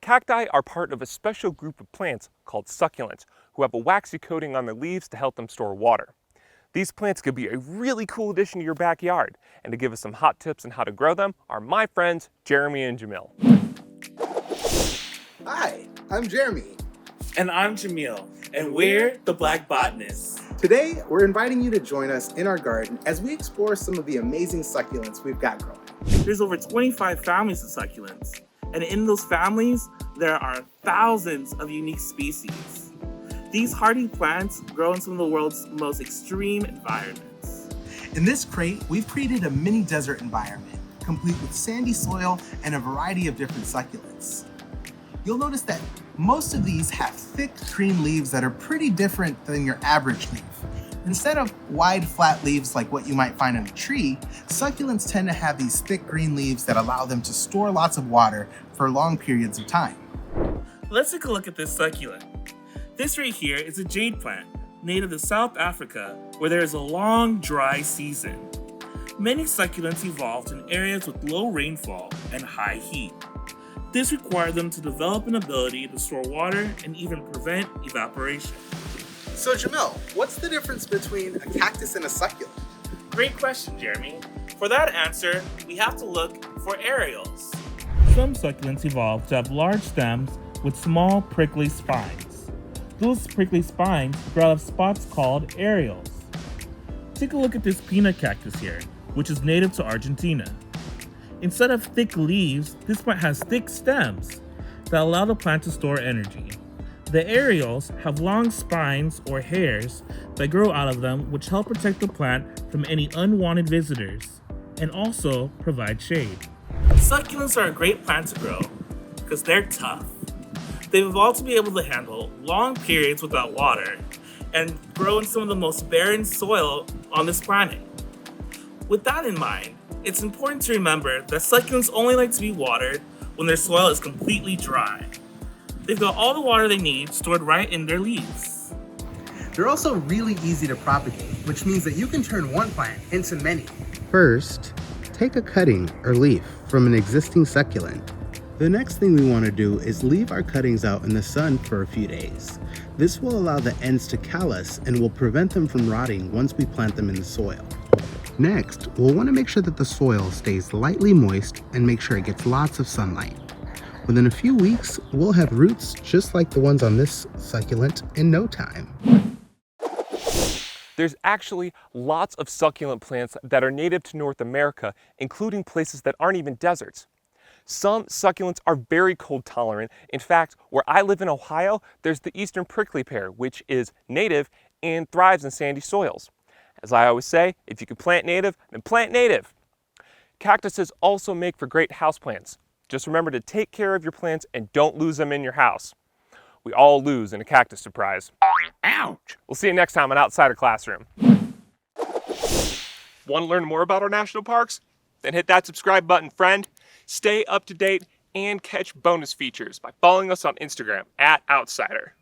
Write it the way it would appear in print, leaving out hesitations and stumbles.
Cacti are part of a special group of plants called succulents, who have a waxy coating on their leaves to help them store water. These plants could be a really cool addition to your backyard, and to give us some hot tips on how to grow them are my friends Jeremy and Jamil. Hi, I'm Jeremy. And I'm Jamil, and we're the Black Botanists. Today, we're inviting you to join us in our garden as we explore some of the amazing succulents we've got growing. There's over 25 families of succulents, and in those families, there are thousands of unique species. These hardy plants grow in some of the world's most extreme environments. In this crate, we've created a mini desert environment, complete with sandy soil and a variety of different succulents. You'll notice that most of these have thick green leaves that are pretty different than your average leaf. Instead of wide, flat leaves like what you might find on a tree, succulents tend to have these thick green leaves that allow them to store lots of water for long periods of time. Let's take a look at this succulent. This right here is a jade plant, native to South Africa, where there is a long, dry season. Many succulents evolved in areas with low rainfall and high heat. This required them to develop an ability to store water and even prevent evaporation. So Jamil, what's the difference between a cactus and a succulent? Great question, Jeremy. For that answer, we have to look for areoles. Some succulents evolved to have large stems with small prickly spines. Those prickly spines grow out of spots called areoles. Take a look at this peanut cactus here, which is native to Argentina. Instead of thick leaves, this plant has thick stems that allow the plant to store energy. The areoles have long spines or hairs that grow out of them, which help protect the plant from any unwanted visitors and also provide shade. Succulents are a great plant to grow because they're tough. They've evolved to be able to handle long periods without water and grow in some of the most barren soil on this planet. With that in mind, it's important to remember that succulents only like to be watered when their soil is completely dry. They've got all the water they need stored right in their leaves. They're also really easy to propagate, which means that you can turn one plant into many. First, take a cutting or leaf from an existing succulent. The next thing we want to do is leave our cuttings out in the sun for a few days. This will allow the ends to callus and will prevent them from rotting once we plant them in the soil. Next, we'll want to make sure that the soil stays lightly moist and make sure it gets lots of sunlight. Within a few weeks, we'll have roots just like the ones on this succulent in no time. There's actually lots of succulent plants that are native to North America, including places that aren't even deserts. Some succulents are very cold tolerant. In fact, where I live in Ohio, there's the eastern prickly pear, which is native and thrives in sandy soils. As I always say, if you can plant native, then plant native. Cactuses also make for great houseplants. Just remember to take care of your plants and don't lose them in your house. We all lose in a cactus surprise. Ouch! We'll see you next time on OutSCIder Classroom. Want to learn more about our national parks? Then hit that subscribe button, friend. Stay up to date and catch bonus features by following us on Instagram @OutSCIder.